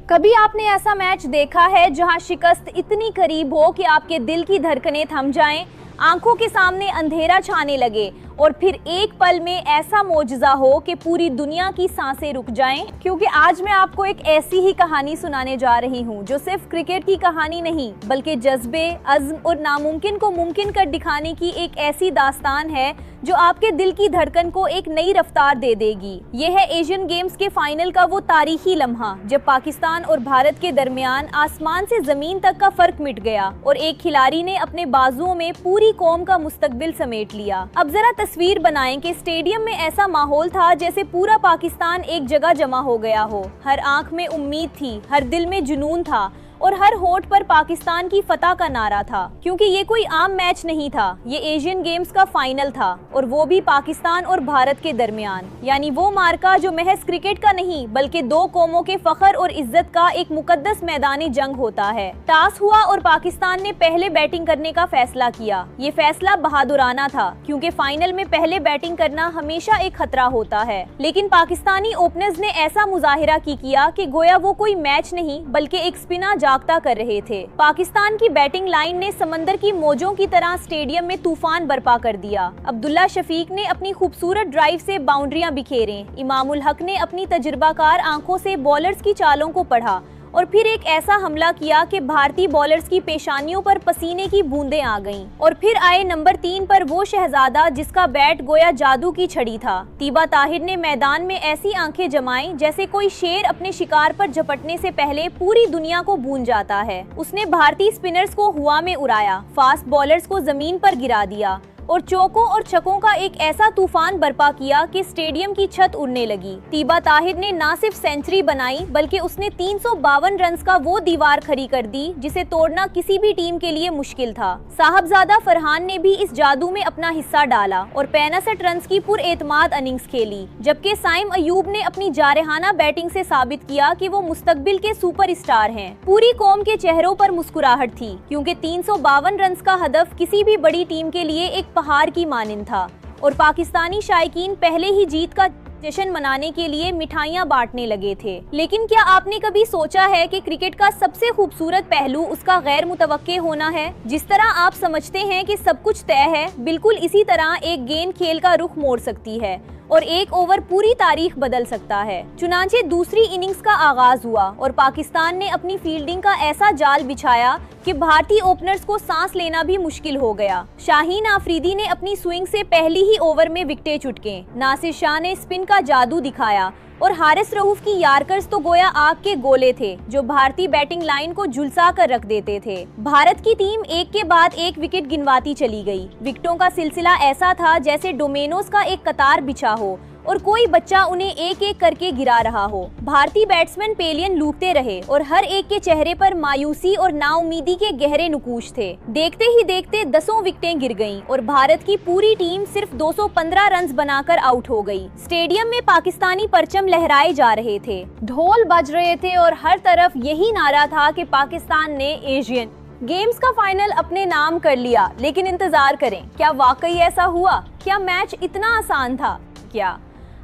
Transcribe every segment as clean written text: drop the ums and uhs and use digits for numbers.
कभी आपने ऐसा मैच देखा है जहां शिकस्त इतनी करीब हो कि आपके दिल की धड़कनें थम जाएं, आंखों के सामने अंधेरा छाने लगे और फिर एक पल में ऐसा मौजज़ा हो कि पूरी दुनिया की सांसें रुक जाएं? क्योंकि आज मैं आपको एक ऐसी ही कहानी सुनाने जा रही हूं जो सिर्फ क्रिकेट की कहानी नहीं बल्कि जज्बे, अज़्म और नामुमकिन को मुमकिन कर दिखाने की एक ऐसी दास्तान है जो आपके दिल की धड़कन को एक नई रफ्तार दे देगी। ये है एशियन गेम्स के फाइनल का वो तारीखी लम्हा जब पाकिस्तान और भारत के दरमियान आसमान से जमीन तक का फर्क मिट गया और एक खिलाड़ी ने अपने बाजुओं में पूरी कौम का मुस्तकबिल समेट लिया। अब जरा तस्वीर बनाएं कि स्टेडियम में ऐसा माहौल था जैसे पूरा पाकिस्तान एक जगह जमा हो गया हो। हर आंख में उम्मीद थी, हर दिल में जुनून था और हर होठ पर पाकिस्तान की फतह का नारा था, क्योंकि ये कोई आम मैच नहीं था, ये एशियन गेम्स का फाइनल था और वो भी पाकिस्तान और भारत के दरमियान। यानी वो मार्का जो महज क्रिकेट का नहीं बल्कि दो कौमों के फख्र और इज्जत का एक मुकद्दस मैदानी जंग होता है। टॉस हुआ और पाकिस्तान ने पहले बैटिंग करने का फैसला किया। ये फैसला बहादुराना था क्योंकि फाइनल में पहले बैटिंग करना हमेशा एक खतरा होता है, लेकिन पाकिस्तानी ओपनर्स ने ऐसा मुजाहिरा किया कि गोया वो कोई मैच नहीं बल्कि एक स्पिनर जागता कर रहे थे। पाकिस्तान की बैटिंग लाइन ने समंदर की मौजों की तरह स्टेडियम में तूफान बर्पा कर दिया। अब्दुल्ला शफीक ने अपनी खूबसूरत ड्राइव से बाउंड्रियां बिखेरे, इमामुल हक ने अपनी तजुर्बाकार आंखों से बॉलर्स की चालों को पढ़ा और फिर एक ऐसा हमला किया कि भारतीय बॉलर्स की पेशानियों पर पसीने की बूंदें आ गईं। और फिर आए नंबर 3 पर वो शहजादा जिसका बैट गोया जादू की छड़ी था। तीबा ताहिर ने मैदान में ऐसी आंखें जमाई जैसे कोई शेर अपने शिकार पर झपटने से पहले पूरी दुनिया को भून जाता है। उसने भारतीय स्पिनर्स को हवा में उड़ाया, फास्ट बॉलर्स को जमीन पर गिरा दिया और चौकों और छक्कों का एक ऐसा तूफान बर्पा किया कि स्टेडियम की छत उड़ने लगी। तीबा ताहिर ने न सिर्फ सेंचुरी बनाई बल्कि उसने 352 रन का वो दीवार खड़ी कर दी जिसे तोड़ना किसी भी टीम के लिए मुश्किल था। साहबजादा फरहान ने भी इस जादू में अपना हिस्सा डाला और 65 रन की पुरएतमाद इनिंग्स खेली, जबकि साइम अयूब ने अपनी जारहाना बैटिंग से साबित किया कि वो मुस्तकबिल के सुपरस्टार हैं। पूरी कौम के चेहरों पर मुस्कुराहट थी क्योंकि 352 रन का हदफ किसी भी बड़ी टीम के लिए एक पहाड़ की मानिंद था और पाकिस्तानी शायकीन पहले ही जीत का जश्न मनाने के लिए मिठाइयां बांटने लगे थे। लेकिन क्या आपने कभी सोचा है कि क्रिकेट का सबसे खूबसूरत पहलू उसका गैर मुतवक्के होना है? जिस तरह आप समझते हैं कि सब कुछ तय है, बिल्कुल इसी तरह एक गेंद खेल का रुख मोड़ सकती है और एक ओवर पूरी तारीख बदल सकता है। चुनांचे दूसरी इनिंग्स का आगाज हुआ और पाकिस्तान ने अपनी फील्डिंग का ऐसा जाल बिछाया कि भारतीय ओपनर्स को सांस लेना भी मुश्किल हो गया। शाहीन आफरीदी ने अपनी स्विंग से पहली ही ओवर में विकेटें चुटके, नासिर शाह ने स्पिन का जादू दिखाया और हारिस रऊफ की यार्कर्स तो गोया आग के गोले थे जो भारतीय बैटिंग लाइन को झुलसा कर रख देते थे। भारत की टीम एक के बाद एक विकेट गिनवाती चली गई। विकेटों का सिलसिला ऐसा था जैसे डोमेनोज का एक कतार बिछा हो और कोई बच्चा उन्हें एक एक करके गिरा रहा हो। भारतीय बैट्समैन पेलियन लूटते रहे और हर एक के चेहरे पर मायूसी और नाउमीदी के गहरे नुकूश थे। देखते ही देखते 10 विकेटें गिर गईं और भारत की पूरी टीम सिर्फ 215 रन बनाकर आउट हो गई। स्टेडियम में पाकिस्तानी परचम लहराए जा रहे थे, ढोल बज रहे थे और हर तरफ यही नारा था कि पाकिस्तान ने एशियन गेम्स का फाइनल अपने नाम कर लिया। लेकिन इंतजार करें, क्या वाकई ऐसा हुआ? क्या मैच इतना आसान था? क्या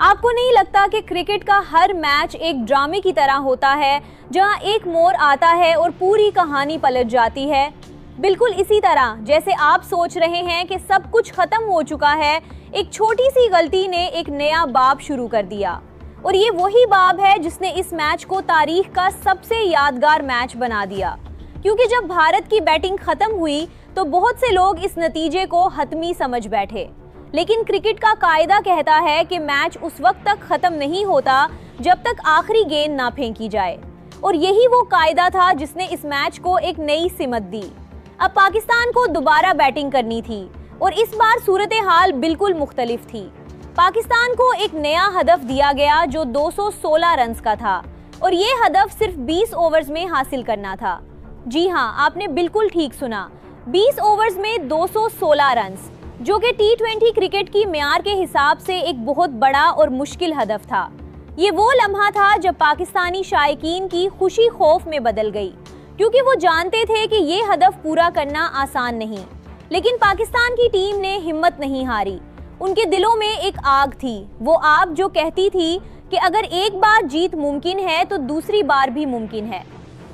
आपको नहीं लगता कि क्रिकेट का हर मैच एक ड्रामे की तरह होता है जहां एक मोड़ आता है और पूरी कहानी पलट जाती है? बिल्कुल इसी तरह जैसे आप सोच रहे हैं कि सब कुछ खत्म हो चुका है, एक छोटी सी गलती ने एक नया बाब शुरू कर दिया और ये वही बाब है जिसने इस मैच को तारीख का सबसे यादगार मैच बना दिया। क्योंकि जब भारत की बैटिंग खत्म हुई तो बहुत से लोग इस नतीजे को हतमी समझ बैठे, लेकिन क्रिकेट का कायदा कहता है कि मैच उस वक्त तक खत्म नहीं होता जब तक आखिरी गेंद ना फेंकी जाए और यही वो कायदा था जिसने इस मैच को एक नई सिमत दी। अब पाकिस्तान को दोबारा बैटिंग करनी थी और इस बार सूरत हाल बिल्कुल मुख्तलिफ थी। पाकिस्तान को एक नया हदफ दिया गया जो 216 रन का था और ये हदफ सिर्फ 20 ओवर्स में हासिल करना था। जी हाँ, आपने बिल्कुल ठीक सुना, 20 ओवर्स में 216 रन, जो कि T20 क्रिकेट की म्यार के हिसाब से एक बहुत बड़ा और मुश्किल हदफ था। ये वो लम्हा था जब पाकिस्तानी शायकीन की खुशी खौफ में बदल गई, क्योंकि वो जानते थे कि ये हदफ पूरा करना आसान नहीं। लेकिन पाकिस्तान की टीम ने हिम्मत नहीं हारी। उनके दिलों में एक आग थी, वो आग जो कहती थी कि अगर एक बार जीत मुमकिन है तो दूसरी बार भी मुमकिन है।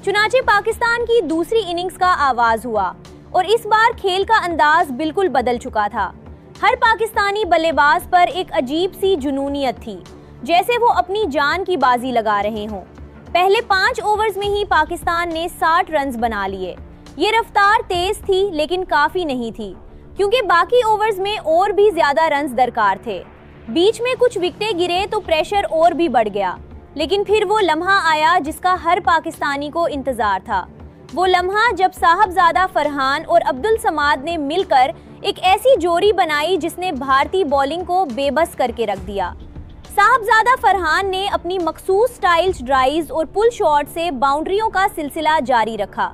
चुनाचे पाकिस्तान की दूसरी इनिंग्स का आगाज हुआ और इस बार खेल का अंदाज बिल्कुल बदल चुका था। हर पाकिस्तानी बल्लेबाज पर एक अजीब सी जुनूनियत थी, जैसे वो अपनी जान की बाजी लगा रहे हों। पहले 5 ओवर्स में ही पाकिस्तान ने 60 रन्स बना लिए। ये रफ्तार तेज थी लेकिन काफी नहीं थी, क्योंकि बाकी ओवर्स में और भी ज्यादा रन्स दरकार थे। बीच में कुछ विकेटें गिरे तो प्रेशर और भी बढ़ गया, लेकिन फिर वो लम्हा आया जिसका हर पाकिस्तानी को इंतजार था। वो लम्हा जब साहबजादा फरहान और अब्दुल समाद ने मिलकर एक ऐसी जोड़ी बनाई जिसने भारतीय बॉलिंग को बेबस करके रख दिया। साहबजादा फरहान ने अपनी मखसूस स्टाइल्स ड्राइव्स और पुल शॉट से बाउंड्रियों का सिलसिला जारी रखा।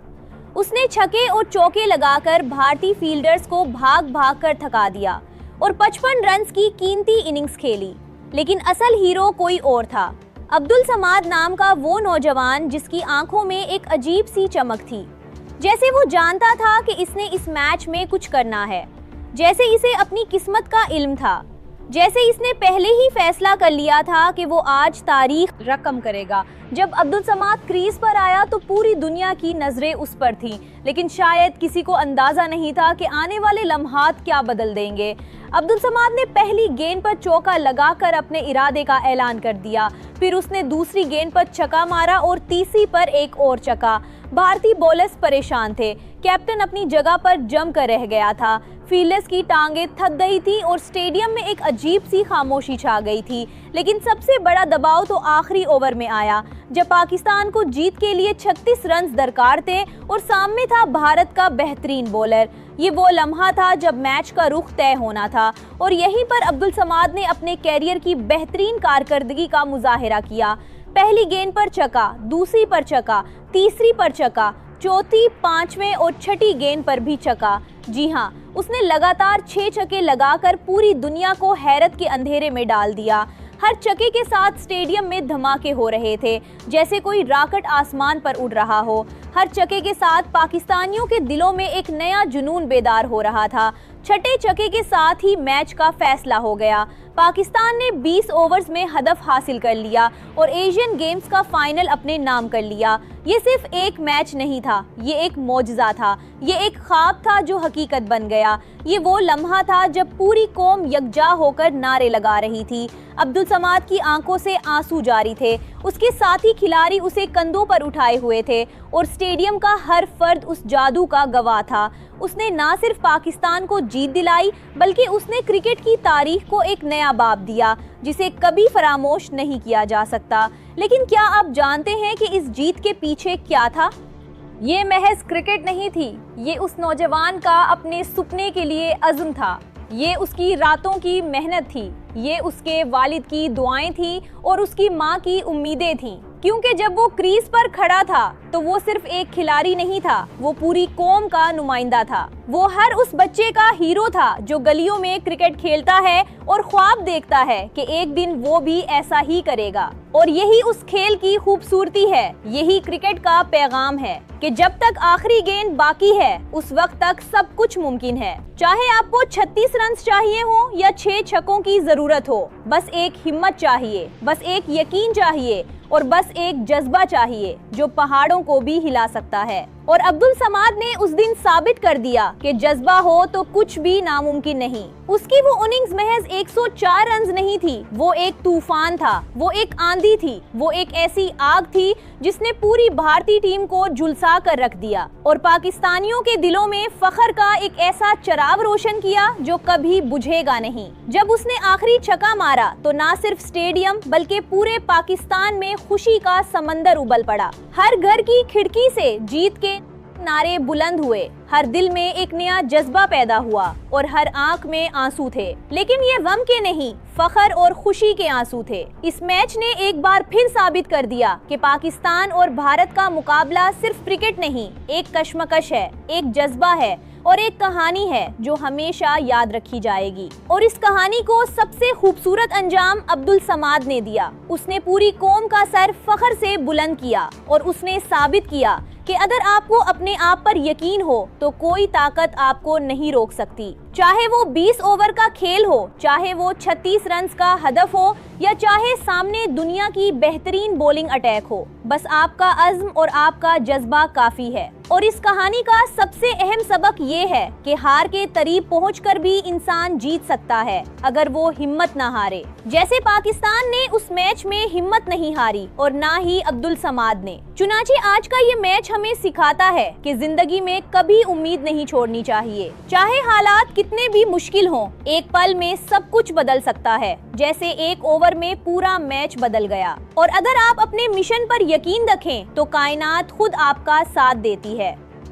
उसने छक्के और चौके लगाकर भारतीय फील्डर्स को भाग भाग कर थका दिया और 55 रन्स की कीमती इनिंग्स खेली। लेकिन असल हीरो कोई और था, अब्दुल समाद नाम का वो नौजवान जिसकी आंखों में एक अजीब सी चमक थी, जैसे वो जानता था कि इसने इस मैच में कुछ करना है, जैसे इसे अपनी किस्मत का इल्म था, जैसे इसने पहले ही फैसला कर लिया था कि वो आज तारीख रकम करेगा। जब अब्दुल समाद क्रीज पर आया तो पूरी दुनिया की नजरें उस पर थीं, लेकिन शायद किसी को अंदाजा नहीं था कि आने वाले लम्हात क्या बदल देंगे। अब्दुल समाद ने पहली गेंद पर चौका लगाकर अपने इरादे का ऐलान कर दिया, फिर उसने दूसरी गेंद पर छक्का मारा और तीसरी पर एक और छक्का। भारतीय बॉलर्स परेशान थे, कैप्टन अपनी जगह पर जम कर रह गया था, फील्डर्स की टांगें थक गई थी और स्टेडियम में एक अजीब सी खामोशी छा गई थी। लेकिन सबसे बड़ा दबाव तो आखिरी ओवर में आया, जब पाकिस्तान को जीत के लिए 36 रन्स दरकार थे और सामने था भारत का बेहतरीन बॉलर। ये वो लम्हा था जब मैच का रुख तय होना था और यहीं पर अब्दुल समाद ने अपने कैरियर की बेहतरीन कारकर्दगी का मुजाहिरा किया। पहली गेंद पर छक्का, दूसरी पर छक्का, तीसरी पर छक्का, चौथी, पांचवें और छठी गेंद पर भी छक्का। जी हाँ, उसने लगातार 6 छक्के लगाकर पूरी दुनिया को हैरत के अंधेरे में डाल दिया। हर छक्के के साथ स्टेडियम में धमाके हो रहे थे, जैसे कोई रॉकेट आसमान पर उड़ रहा हो। हर छक्के के साथ पाकिस्तानियों के दिलों में एक नया जुनून बेदार हो रहा था। छठे छक्के के साथ ही मैच का फैसला हो गया। पाकिस्तान ने 20 ओवर्स में हदफ हासिल कर लिया और एशियन गेम्स का फाइनल अपने नाम कर लिया। ये सिर्फ एक मैच नहीं था, ये एक मौजज़ा था, ये एक ख्वाब था जो हकीकत बन गया। ये वो लम्हा था जब पूरी कौम यकजा होकर नारे लगा रही थी। अब्दुल समाद की आंखों से आंसू जारी थे, उसके साथी खिलाड़ी उसे कंधों पर उठाए हुए थे और स्टेडियम का हर फर्द उस जादू का गवाह था। उसने ना सिर्फ पाकिस्तान को जीत दिलाई, बल्कि उसने क्रिकेट की तारीख को एक नया बाब दिया जिसे कभी फरामोश नहीं किया जा सकता। लेकिन क्या आप जानते हैं कि इस जीत के पीछे क्या था? ये महज क्रिकेट नहीं थी, ये उस नौजवान का अपने सुपने के लिए अज़्म था, ये उसकी रातों की मेहनत थी, ये उसके वालिद की दुआएं थी और उसकी माँ की उम्मीदें थीं। क्योंकि जब वो क्रीज पर खड़ा था तो वो सिर्फ एक खिलाड़ी नहीं था, वो पूरी कौम का नुमाइंदा था। वो हर उस बच्चे का हीरो था जो गलियों में क्रिकेट खेलता है और ख्वाब देखता है कि एक दिन वो भी ऐसा ही करेगा। और यही उस खेल की खूबसूरती है, यही क्रिकेट का पैगाम है कि जब तक आखिरी गेंद बाकी है उस वक्त तक सब कुछ मुमकिन है। चाहे आपको 36 रन चाहिए हो या 6 छक्कों की जरूरत हो, बस एक हिम्मत चाहिए, बस एक यकीन चाहिए और बस एक जज्बा चाहिए जो पहाड़ों को भी हिला सकता है। और अब्दुल समाद ने उस दिन साबित कर दिया कि जज्बा हो तो कुछ भी नामुमकिन नहीं। उसकी वो इनिंग्स महज 104 रन नहीं थी, वो एक तूफान था, वो एक आंधी थी, वो एक ऐसी आग थी जिसने पूरी भारतीय टीम को झुलसा कर रख दिया और पाकिस्तानियों के दिलों में फख्र का एक ऐसा चिराग रोशन किया जो कभी बुझेगा नहीं। जब उसने आखिरी छक्का मारा तो ना सिर्फ स्टेडियम बल्कि पूरे पाकिस्तान में खुशी का समंदर उबल पड़ा। हर घर की खिड़की से जीत के नारे बुलंद हुए, हर दिल में एक नया जज्बा पैदा हुआ और हर आंख में आंसू थे। लेकिन ये गम के नहीं, फख्र और खुशी के आंसू थे। इस मैच ने एक बार फिर साबित कर दिया कि पाकिस्तान और भारत का मुकाबला सिर्फ क्रिकेट नहीं, एक कश्मकश है, एक जज्बा है और एक कहानी है जो हमेशा याद रखी जाएगी। और इस कहानी को सबसे खूबसूरत अंजाम अब्दुल समाद ने दिया। उसने पूरी कौम का सर फख्र से बुलंद किया और उसने साबित किया कि अगर आपको अपने आप पर यकीन हो तो कोई ताकत आपको नहीं रोक सकती। चाहे वो 20 ओवर का खेल हो, चाहे वो 36 रन का हदफ हो, या चाहे सामने दुनिया की बेहतरीन बॉलिंग अटैक हो, बस आपका अज़्म और आपका जज्बा काफी है। और इस कहानी का सबसे अहम सबक ये है कि हार के करीब पहुंचकर भी इंसान जीत सकता है अगर वो हिम्मत ना हारे। जैसे पाकिस्तान ने उस मैच में हिम्मत नहीं हारी और ना ही अब्दुल समाद ने। चुनांचे आज का ये मैच हमें सिखाता है कि जिंदगी में कभी उम्मीद नहीं छोड़नी चाहिए, चाहे हालात कितने भी मुश्किल हों। एक पल में सब कुछ बदल सकता है, जैसे एक ओवर में पूरा मैच बदल गया। और अगर आप अपने मिशन पर यकीन रखें तो कायनात खुद आपका साथ देती है।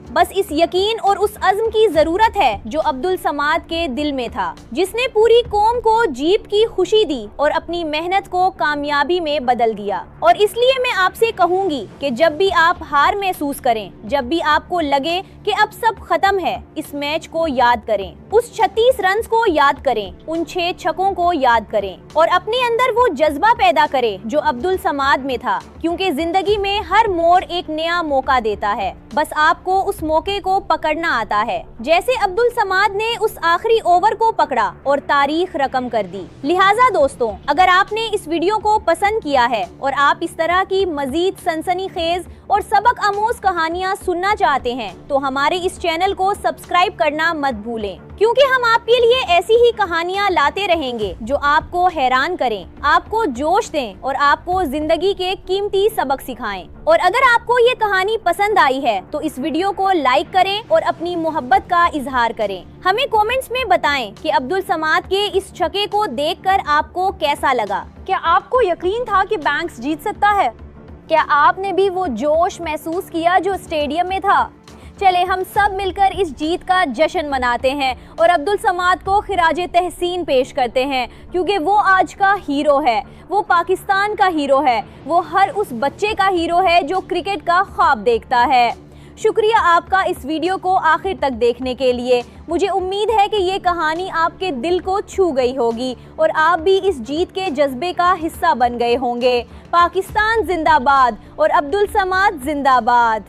बस इस यकीन और उस अज़्म की जरूरत है जो अब्दुल समाद के दिल में था, जिसने पूरी कौम को जीत की खुशी दी और अपनी मेहनत को कामयाबी में बदल दिया। और इसलिए मैं आपसे कहूंगी कि जब भी आप हार महसूस करें, जब भी आपको लगे कि अब सब खत्म है, इस मैच को याद करें, उस 36 रन को याद करें, उन 6 छक्कों को याद करें और अपने अंदर वो जज्बा पैदा करें जो अब्दुल समाद में था। क्योंकि जिंदगी में हर मोड़ एक नया मौका देता है, बस आपको उस मौके को पकड़ना आता है। जैसे अब्दुल समाद ने उस आखिरी ओवर को पकड़ा और तारीख रकम कर दी। लिहाजा दोस्तों, अगर आपने इस वीडियो को पसंद किया है और आप इस तरह की मजीद सनसनीखेज और सबक आमोज कहानियाँ सुनना चाहते हैं तो हमारे इस चैनल को सब्सक्राइब करना मत भूलें, क्योंकि हम आपके लिए ऐसी ही कहानियाँ लाते रहेंगे जो आपको हैरान करें, आपको जोश दें और आपको जिंदगी के कीमती सबक सिखाएं। और अगर आपको ये कहानी पसंद आई है तो इस वीडियो को लाइक करें और अपनी मोहब्बत का इजहार करें। हमें कमेंट्स में बताएं कि अब्दुल समाद के इस छक्के को देखकर आपको कैसा लगा। क्या आपको यकीन था कि बैंक्स जीत सकता है? क्या आपने भी वो जोश महसूस किया जो स्टेडियम में था? चले हम सब मिलकर इस जीत का जश्न मनाते हैं और अब्दुल समाद को खिराजे तहसीन पेश करते हैं, क्योंकि वो आज का हीरो है, वो पाकिस्तान का हीरो है, वो हर उस बच्चे का हीरो है जो क्रिकेट का ख्वाब देखता है। शुक्रिया आपका इस वीडियो को आखिर तक देखने के लिए। मुझे उम्मीद है कि ये कहानी आपके दिल को छू गई होगी और आप भी इस जीत के जज्बे का हिस्सा बन गए होंगे। पाकिस्तान जिंदाबाद और अब्दुल समाद जिंदाबाद।